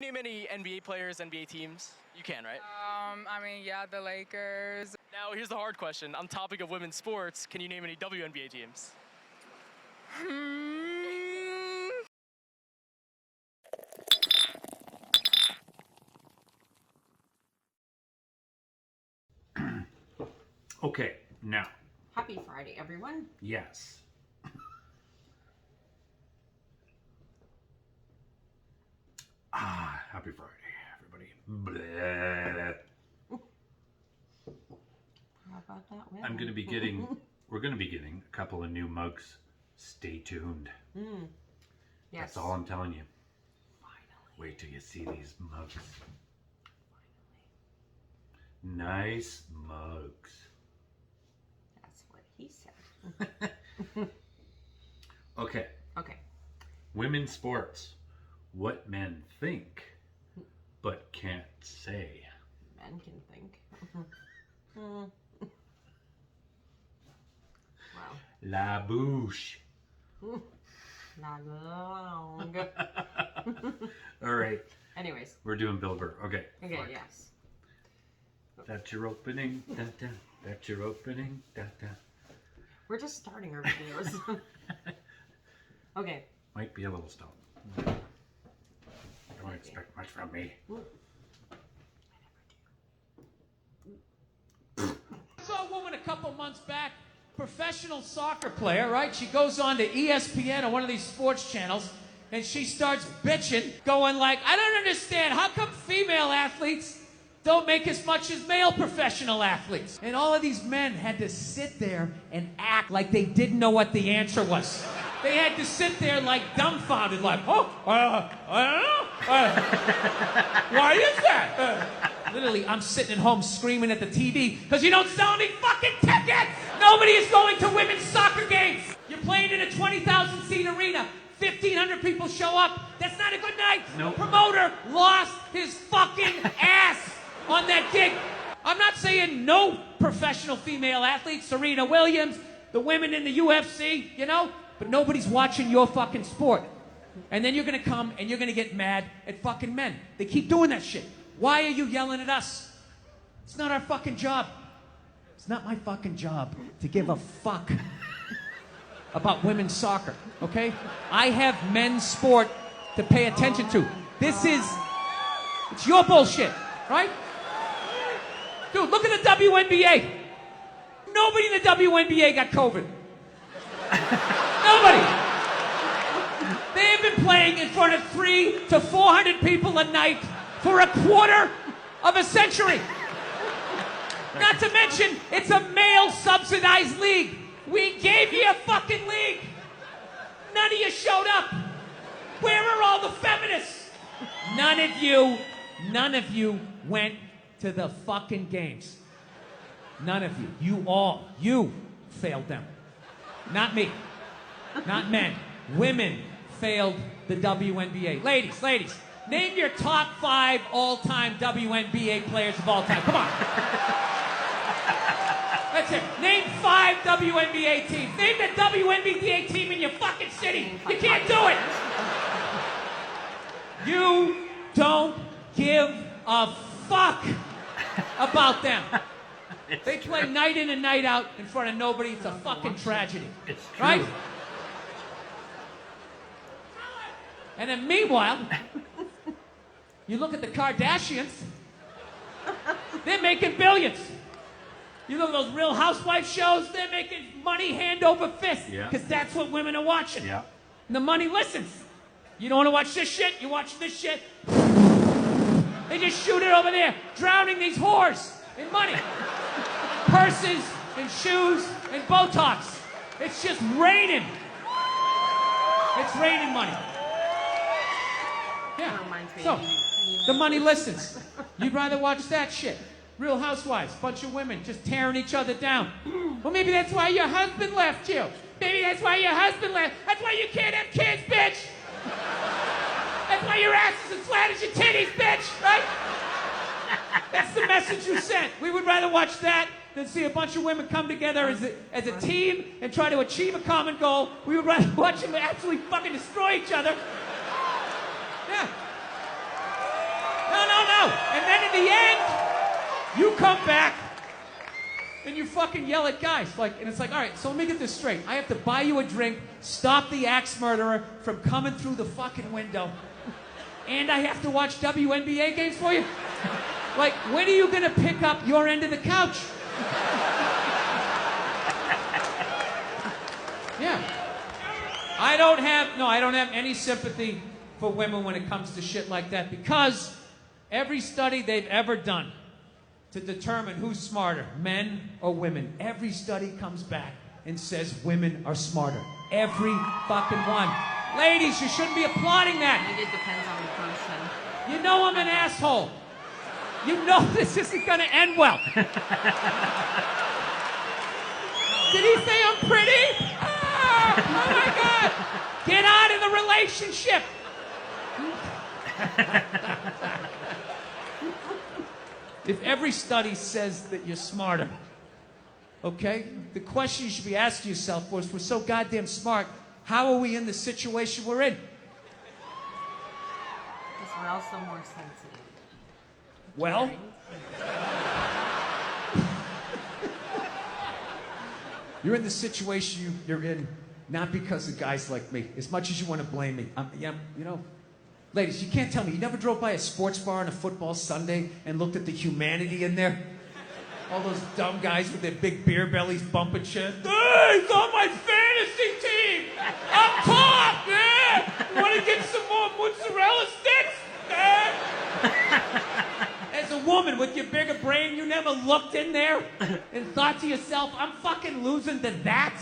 Name any NBA players, NBA teams? You can, right? Yeah, the Lakers. Now, here's the hard question. On topic of women's sports, can you name any WNBA teams? Okay, now. Happy Friday, everyone. Yes. Happy Friday, everybody. Bleh. How about that weather? We're going to be getting a couple of new mugs. Stay tuned. Yes. That's all I'm telling you. Finally. Wait till you see these mugs. Nice mugs. That's what he said. Okay. Okay. Women's sports. What men think, but can't say. Men can think. Wow. La bouche. Not long. All right. Anyways. We're doing Bill Burr. Okay. Okay, Fuck. yes. That's your opening. Da, da. That's your opening. Da, da. We're just starting our videos. Okay. Might be a little stoned. Don't expect much from me. I saw a woman a couple months back, professional soccer player, right? She goes on to ESPN or one of these sports channels, and she starts bitching, going like, I don't understand, how come female athletes don't make as much as male professional athletes? And all of these men had to sit there and act like they didn't know what the answer was. They had to sit there like dumbfounded, like, I don't know. Why is that? Literally, I'm sitting at home screaming at the TV because you don't sell any fucking tickets! Nobody is going to women's soccer games! You're playing in a 20,000 seat arena. 1,500 people show up. That's not a good night. Nope. The promoter lost his fucking ass on that gig. I'm not saying no professional female athletes, Serena Williams, the women in the UFC, you know? But nobody's watching your fucking sport. And then you're gonna come and you're gonna get mad at fucking men. They keep doing that shit. Why are you yelling at us? It's not our fucking job. It's not my fucking job to give a fuck about women's soccer, okay? I have men's sport to pay attention to. It's your bullshit, right? Dude, look at the WNBA. Nobody in the WNBA got COVID. Nobody. They have been playing in front of 300 to 400 people a night for a quarter of a century. Not to mention, it's a male-subsidized league. We gave you a fucking league. None of you showed up. Where are all the feminists? None of you went to the fucking games. None of you. You failed them. Not me. Not men. Women failed the WNBA. Ladies, name your top 5 all-time WNBA players of all time. Come on. That's it. Name 5 WNBA teams. Name the WNBA team in your fucking city. You can't do it. You don't give a fuck about them. They play night in and night out in front of nobody. It's a fucking tragedy. It's true. Right? And then meanwhile, you look at the Kardashians, they're making billions. You look at those Real Housewives shows, they're making money hand over fist. Yeah. Because that's what women are watching. Yeah. And the money listens. You don't want to watch this shit? You watch this shit? They just shoot it over there, drowning these whores in money. Purses and shoes and Botox. It's just raining. It's raining money. Yeah. So, the money listens. You'd rather watch that shit. Real Housewives, bunch of women just tearing each other down. Well, maybe that's why your husband left you. Maybe that's why your husband left. That's why you can't have kids, bitch. That's why your ass is as flat as your titties, bitch, right? That's the message you sent. We would rather watch that than see a bunch of women come together as a team and try to achieve a common goal. We would rather watch them absolutely fucking destroy each other. Yeah. No. And then in the end, you come back and you fucking yell at guys. And it's like, all right, so let me get this straight. I have to buy you a drink, stop the axe murderer from coming through the fucking window, and I have to watch WNBA games for you? Like, when are you gonna pick up your end of the couch? Yeah. I don't have any sympathy for women when it comes to shit like that, because every study they've ever done to determine who's smarter, men or women, every study comes back and says women are smarter. Every fucking one. Ladies, you shouldn't be applauding that. I think it depends on the person. You know I'm an asshole. You know this isn't gonna end well. Did he say I'm pretty? Oh my God! Get out of the relationship! If every study says that you're smarter, okay? The question you should be asking yourself was, if we're so goddamn smart, how are we in the situation we're in? Because we're also more sensitive. Well, you're in the situation you're in not because of guys like me, as much as you want to blame me. Ladies, you can't tell me you never drove by a sports bar on a football Sunday and looked at the humanity in there? All those dumb guys with their big beer bellies bumping shit. Hey, he's on my fantasy team! Up top, yeah! You want to get some more mozzarella sticks? Yeah? As a woman with your bigger brain, you never looked in there and thought to yourself, I'm fucking losing to that?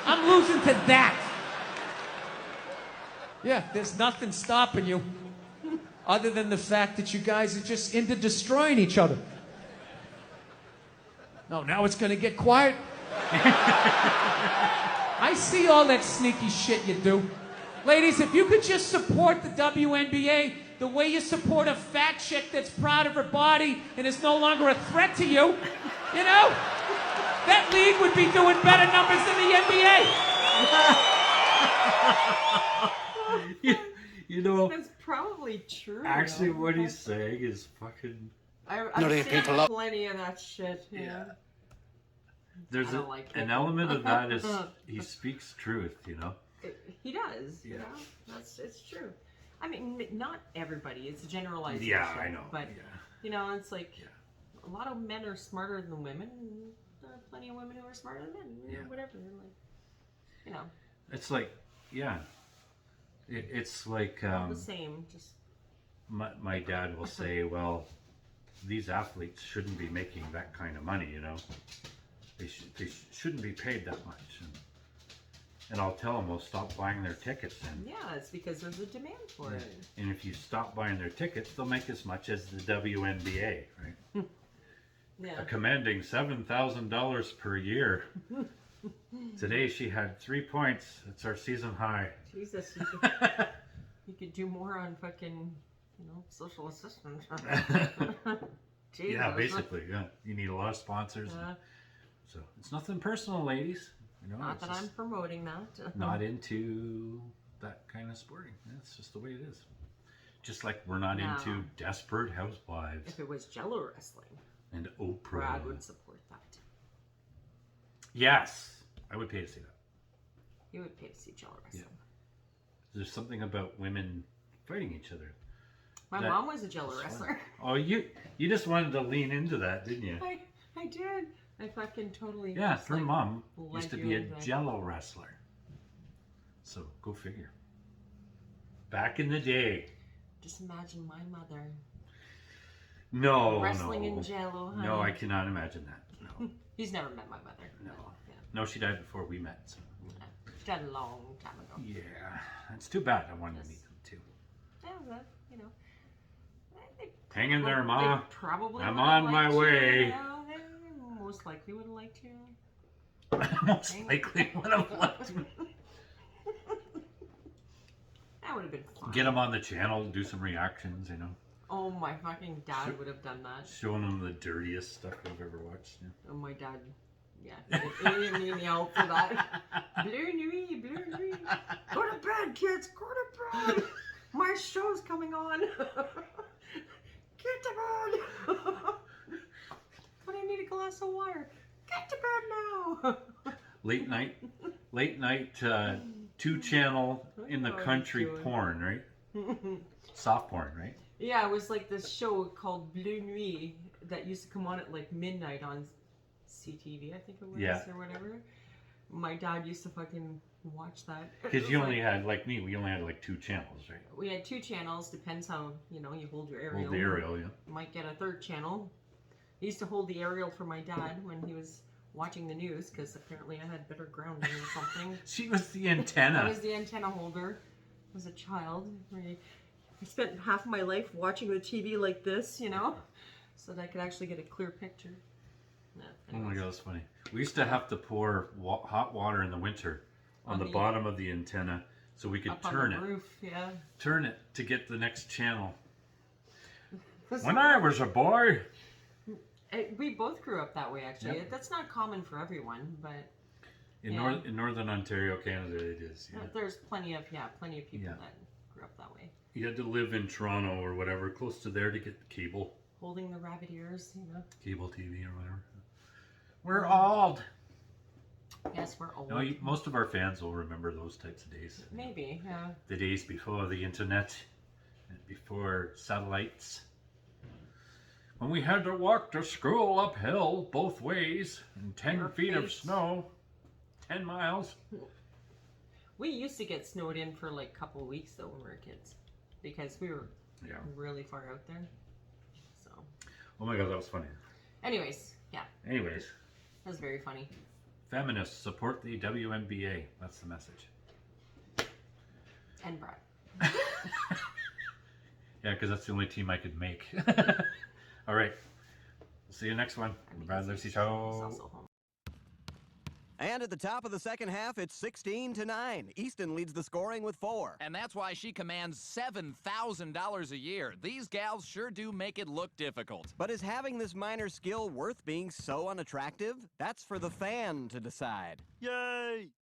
I'm losing to that. Yeah, there's nothing stopping you other than the fact that you guys are just into destroying each other. No, now it's gonna get quiet. I see all that sneaky shit you do. Ladies, if you could just support the WNBA the way you support a fat chick that's proud of her body and is no longer a threat to you, you know? That league would be doing better numbers than the NBA. You know, That's probably true. actually though. what he's saying is fucking... I've seen plenty of that shit. Yeah. There's I don't like it. an element of that is he speaks truth, you know? He does. Yeah. You know? It's true. I mean, not everybody. It's a generalization. Yeah, I know. But, yeah. you know, it's like a lot of men are smarter than women. And there are plenty of women who are smarter than men. You know, whatever. Like, you know. It's like, yeah. It's like... all the same. Just my dad will say, well, these athletes shouldn't be making that kind of money, you know? They shouldn't be paid that much. And I'll tell them, well, stop buying their tickets then. yeah, it's because there's a demand for it. And if you stop buying their tickets, they'll make as much as the WNBA, right? Yeah. A commanding $7,000 per year. Today she had 3 points. It's our season high. Jesus, you could do more on fucking, social assistance. Jesus. Yeah, basically, yeah. You need a lot of sponsors. So it's nothing personal, ladies. Not that I'm promoting that. Not into that kind of sporting. That's just the way it is. Just like we're not into Desperate Housewives. If it was Jello wrestling, and Oprah. Brad would support that. Yes, I would pay to see that. He would pay to see Jello wrestling. Yeah. There's something about women fighting each other. My mom was a Jello wrestler. Oh, you just wanted to lean into that, didn't you? I did. I fucking totally. Yeah, just, her mom led used to you be a into- Jello wrestler. So go figure. Back in the day. Just imagine my mother No, wrestling no. in Jello. Honey. No, I cannot imagine that. No, He's never met my mother. no. but, yeah. No, she died before we met. So. She died a long time ago. Yeah, it's too bad. I wanted to meet them too. Yeah, but, they Hang in there, they Ma. Probably I'm would've on my liked you, way. they most likely would have liked you. Most likely would have left me. That would have been fun. Get them on the channel, do some reactions, Oh, my fucking dad would have done that. Showing them the dirtiest stuff we've ever watched. Yeah. Oh, my dad. Yeah, he didn't need me out for that. Blue nuit. Go to bed, kids. Go to bed. My show's coming on. Get to late night, two-channel in the what country you're doing. porn, right? Soft porn, right? Yeah, it was like this show called Blue Nuit that used to come on at like midnight on CTV, I think it was, Yeah. or whatever. My dad used to fucking watch that. Because you only had, like me, we only had like 2 channels, right? We had 2 channels, depends how, you hold your aerial. Well, the aerial, yeah. You might get a 3rd channel. I used to hold the aerial for my dad when he was watching the news, because apparently I had better grounding or something. She was the antenna. I was the antenna holder as a child. I spent half my life watching the TV like this, so that I could actually get a clear picture. Yeah, Oh my god, that's funny. We used to have to pour hot water in the winter on the bottom of the antenna so we could up turn on the it. roof, yeah. Turn it to get the next channel. When I was a boy. We both grew up that way, actually. Yep. That's not common for everyone, but In, Yeah. in Northern Ontario, Canada, it is. Yeah. there's plenty of people Yeah. that grew up that way. You had to live in Toronto or whatever, close to there to get cable. Holding the rabbit ears, Cable TV or whatever. We're old. Yes, we're old. Most of our fans will remember those types of days. Maybe, yeah. The days before the internet and before satellites. When we had to walk to school uphill both ways in 10 feet of snow. 10 miles. We used to get snowed in for like a couple of weeks though when we were kids, because we were really far out there. So. Oh my god, that was funny. Anyways, yeah, Anyways, that was very funny. feminists support the WNBA. That's the message. And Brad. Yeah, because that's the only team I could make. All right. See you next one. Brad Lucy He's Show. also home. And at the top of the second half, it's 16-9. Easton leads the scoring with 4. And that's why she commands $7,000 a year. These gals sure do make it look difficult. But is having this minor skill worth being so unattractive? That's for the fan to decide. Yay!